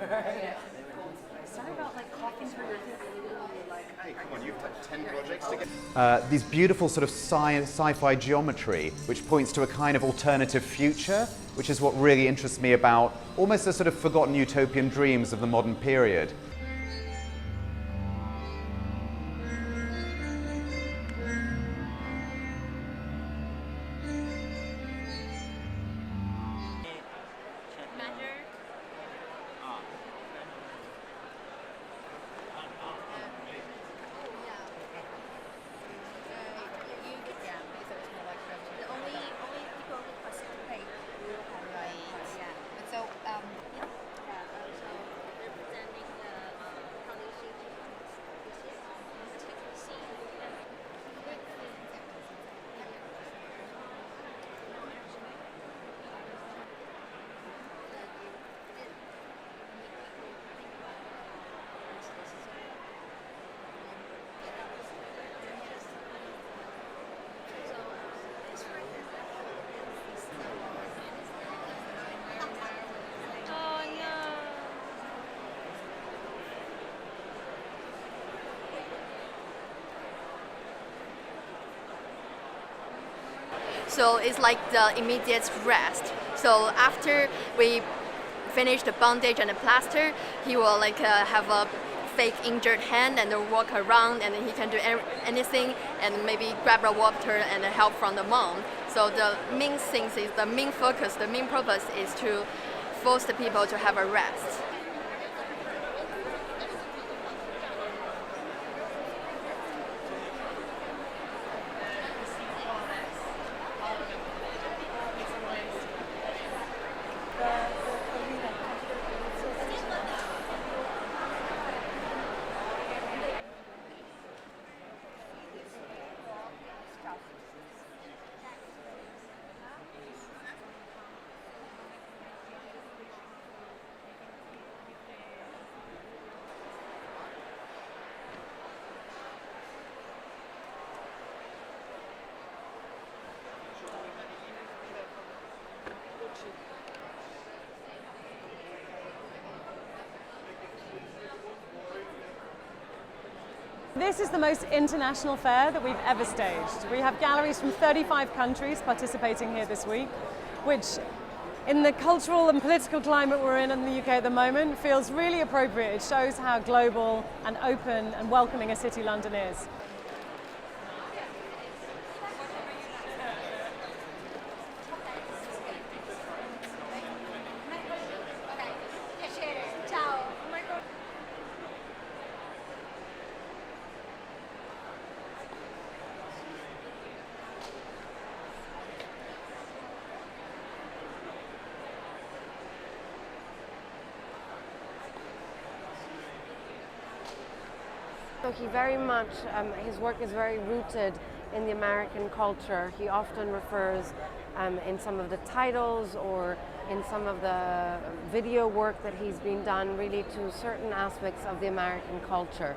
Sorry about like coughing through your Hey, come on, you've had 10 projects to get. These beautiful sort of sci-fi geometry, which points to a kind of alternative future, which is what really interests me about almost the sort of forgotten utopian dreams of the modern period. So it's like the immediate rest. So after we finish the bandage and the plaster, he will like have a fake injured hand and then walk around, and then he can do anything and maybe grab a water and help from the mom. So the main things is the main focus, the main purpose is to force the people to have a rest. This is the most international fair that we've ever staged. We have galleries from 35 countries participating here this week, which in the cultural and political climate we're in the UK at the moment feels really appropriate. It shows how global and open and welcoming a city London is. So he very much, his work is very rooted in the American culture. He often refers in some of the titles or in some of the video work that he's been done really to certain aspects of the American culture.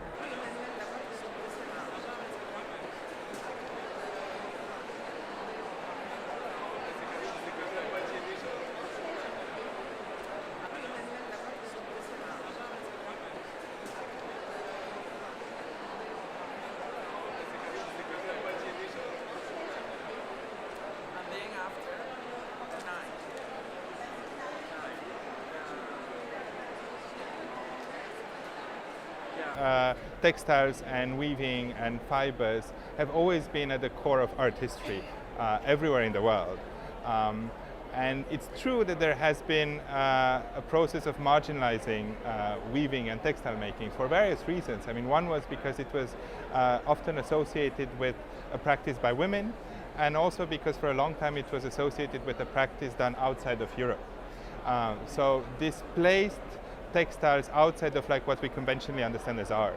Textiles and weaving and fibers have always been at the core of art history everywhere in the world. And it's true that there has been a process of marginalizing weaving and textile making for various reasons. I mean, one was because it was often associated with a practice by women, and also because for a long time it was associated with a practice done outside of Europe. So this placed textiles outside of like what we conventionally understand as art.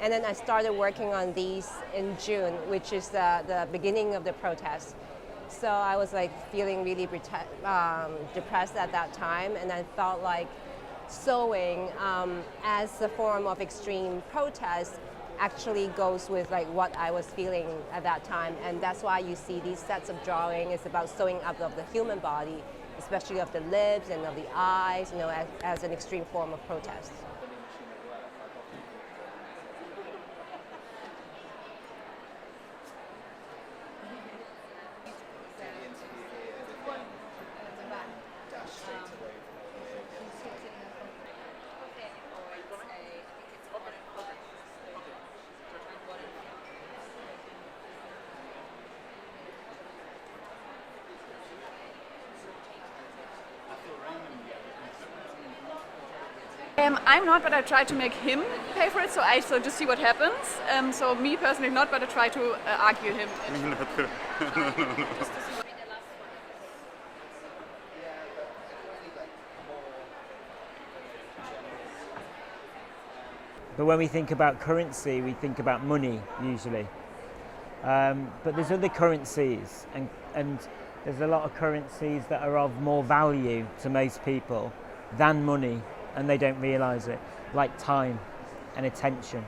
And then I started working on these in June, which is the beginning of the protest. So I was like feeling really depressed at that time, and I felt like sewing as a form of extreme protest actually goes with like what I was feeling at that time. And that's why you see these sets of drawing. It's about sewing up of the human body, especially of the lips and of the eyes, as an extreme form of protest. I'm not, but I try to make him pay for it, so I just see what happens. So me personally not, but I try to argue him. But when we think about currency, we think about money usually. But there's other currencies, and there's a lot of currencies that are of more value to most people than money, and they don't realise it, like time and attention.